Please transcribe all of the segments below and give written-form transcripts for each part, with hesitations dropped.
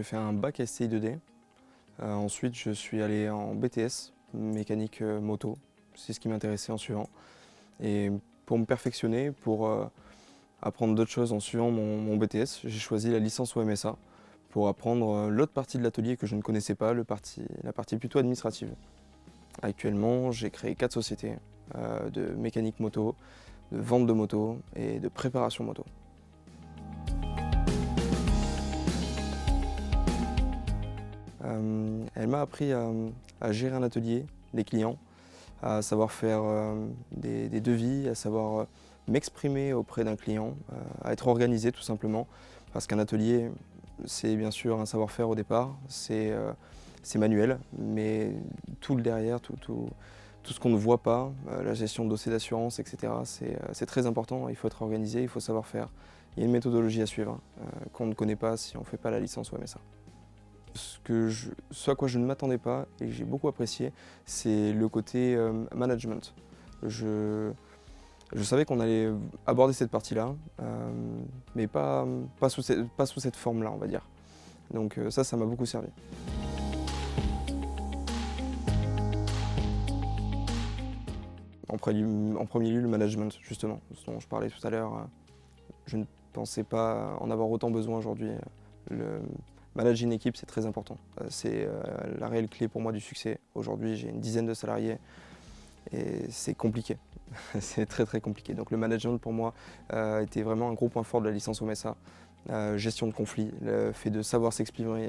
J'ai fait un bac STI 2D. Ensuite, je suis allé en BTS, mécanique moto. C'est ce qui m'intéressait en suivant. Et pour me perfectionner, pour apprendre d'autres choses en suivant mon BTS, j'ai choisi la licence au MSA pour apprendre l'autre partie de l'atelier que je ne connaissais pas, la partie plutôt administrative. Actuellement, j'ai créé 4 sociétés de mécanique moto, de vente de moto et de préparation moto. Elle m'a appris à gérer un atelier, les clients, à savoir faire des devis, à savoir m'exprimer auprès d'un client, à être organisé tout simplement. Parce qu'un atelier, c'est bien sûr un savoir-faire au départ, c'est manuel, mais tout le derrière, tout ce qu'on ne voit pas, la gestion de dossiers d'assurance, etc., c'est très important. Il faut être organisé, il faut savoir faire. Il y a une méthodologie à suivre qu'on ne connaît pas si on ne fait pas la licence au MSA. Ce à quoi je ne m'attendais pas et que j'ai beaucoup apprécié, c'est le côté management. Je savais qu'on allait aborder cette partie-là, mais pas sous cette forme-là, on va dire. Donc ça m'a beaucoup servi. En premier lieu, le management, justement, dont je parlais tout à l'heure. Je ne pensais pas en avoir autant besoin aujourd'hui. Manager une équipe, c'est très important. C'est la réelle clé pour moi du succès. Aujourd'hui, j'ai une dizaine de salariés et c'est compliqué. C'est très très compliqué. Donc le management pour moi était vraiment un gros point fort de la licence au MSA. Gestion de conflits, le fait de savoir s'exprimer,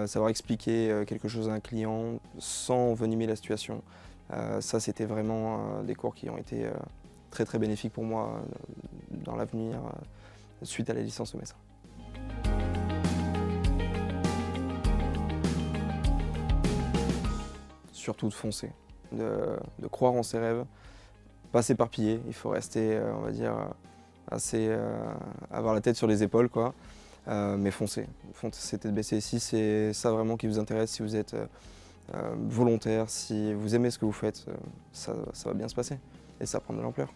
savoir expliquer quelque chose à un client sans envenimer la situation. Ça, c'était vraiment des cours qui ont été très très bénéfiques pour moi dans l'avenir suite à la licence au MSA. Surtout de foncer, de croire en ses rêves, pas s'éparpiller. Il faut rester, on va dire, avoir la tête sur les épaules, quoi. Mais foncer. Foncer tête baissée. Si c'est ça vraiment qui vous intéresse, si vous êtes volontaire, si vous aimez ce que vous faites, ça va bien se passer et ça prend de l'ampleur.